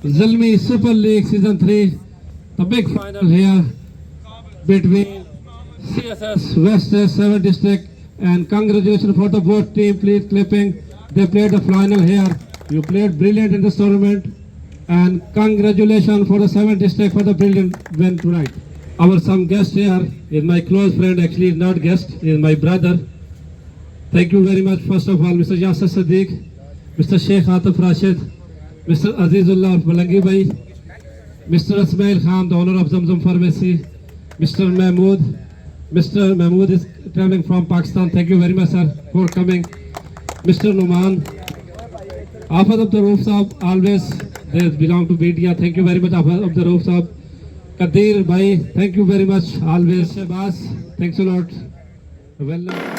Zalmi Super League Season 3, the big final here between CSS West 7 District, and congratulations for the both team. Please clapping. They played the final here. You played brilliant in this tournament, and congratulations for the 7 District for the brilliant win tonight. Our some guest here is my close friend. Actually, is not guest, is my brother. Thank you very much. First of all, Mr. Yasser Siddiq, Mr. Sheikh Atif Rashid, Mr. Azizullah Balangi Bhai, Mr. Ismail Khan, the owner of Zamzam Pharmacy, Mr. Mahmood. Mr. Mahmood is traveling from Pakistan. Thank you very much, sir, for coming. Mr. Numan, Afad of the Roof Saab, always they belong to BDA. Thank you very much, Afad of the Roof Saab. Kadir Bhai, thank you very much, always. Shabazz, thanks a lot. Well done.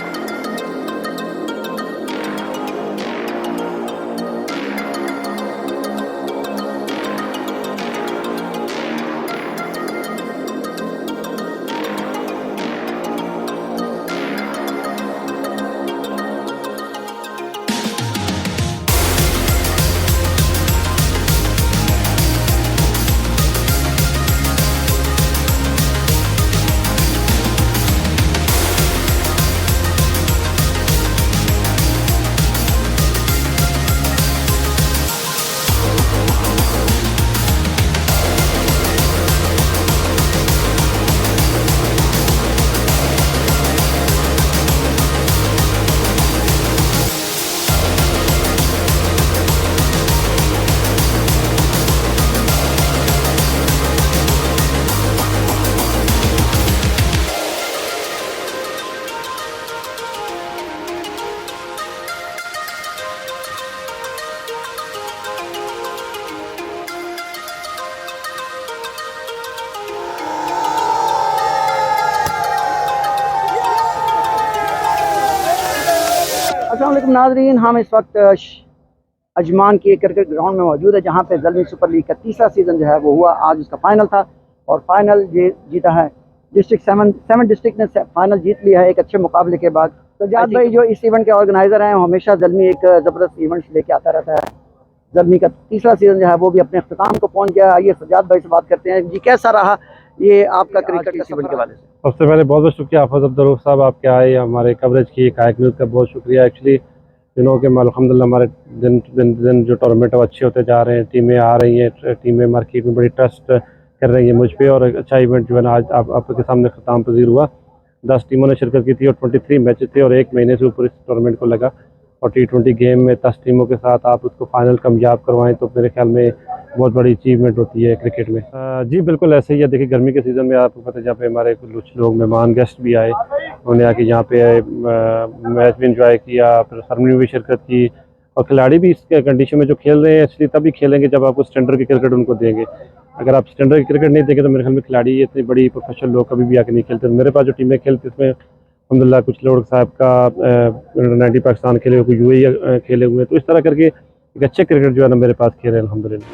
अस्सलाम वालेकुम नाज़रीन, हम इस वक्त अजमान की एक cricket ground में मौजूद है जहां पे ज़ल्मी सुपर लीग का तीसरा सीज़न जो है वो हुआ। आज उसका फाइनल था और फाइनल जीता है डिस्ट्रिक्ट सेवन डिस्ट्रिक्ट ने फाइनल जीत लिया है एक अच्छे मुकाबले के बाद। तो जाद भाई जो इस इवेंट के ऑर्गेनाइज़र हैं, हमेशा ज़ल्मी एक ज़बरदस्त इवेंट्स लेके आता रहता है। ज़ल्मी का तीसरा सीज़न जो है वो भी अपने अख्ताम को पहुँच गया। आइए सजाद भाई से बात करते हैं। जी, कैसा रहा ये आपका क्रिकेट इस इवेंट के वाले से? सबसे पहले बहुत बहुत शुक्रिया आफत अब्दुल रऊफ साहब, आपके आए हमारे कवरेज की कायक न्यूज़ का बहुत शुक्रिया। एक्चुअली कि अल्हम्दुलिल्लाह हमारे दिन जो टूर्नामेंट है वो अच्छे होते जा रहे हैं, टीमें आ रही हैं, टीमें मार्केट में बड़ी ट्रस्ट कर रही है मुझ पे, और एक अच्छा इवेंट जो है ना आज आपके सामने ख़त्म पजीर हुआ। 10 टीमों ने शिरकत की थी और 23 मैचेस थे और 1 महीने से ऊपर इस टूर्नामेंट को लगा। और T20 गेम में 10 टीमों के साथ आप उसको फाइनल कामयाब करवाएं तो मेरे ख्याल में बहुत बड़ी अचीवमेंट होती है क्रिकेट में। जी बिल्कुल ऐसे ही है। देखिए गर्मी के सीज़न में आपको पता है जहाँ पे हमारे कुछ लोग मेहमान गेस्ट भी आए, उन्होंने आके यहाँ पे मैच भी इंजॉय किया, फिर सरमनी में भी शिरकत की, और खिलाड़ी भी इस कंडीशन में जो खेल रहे हैं इसलिए तभी खेलेंगे जब आप स्टैंडर्ड की क्रिकेट उनको देंगे। अगर आप स्टैंडर्ड की क्रिकेट नहीं देंगे तो मेरे ख्याल में खिलाड़ी इतनी बड़ी प्रोफेशनल लोग कभी भी आके नहीं खेलते। मेरे पास जो टीमें खेलती इसमें अल्हम्दुलिल्लाह कुछ लोग साहब का 90 पाकिस्तान खेले हुए, कुछ UAE खेले हुए हैं, तो इस तरह करके एक अच्छे क्रिकेट जो है ना मेरे पास खेल रहे हैं अल्हम्दुलिल्लाह।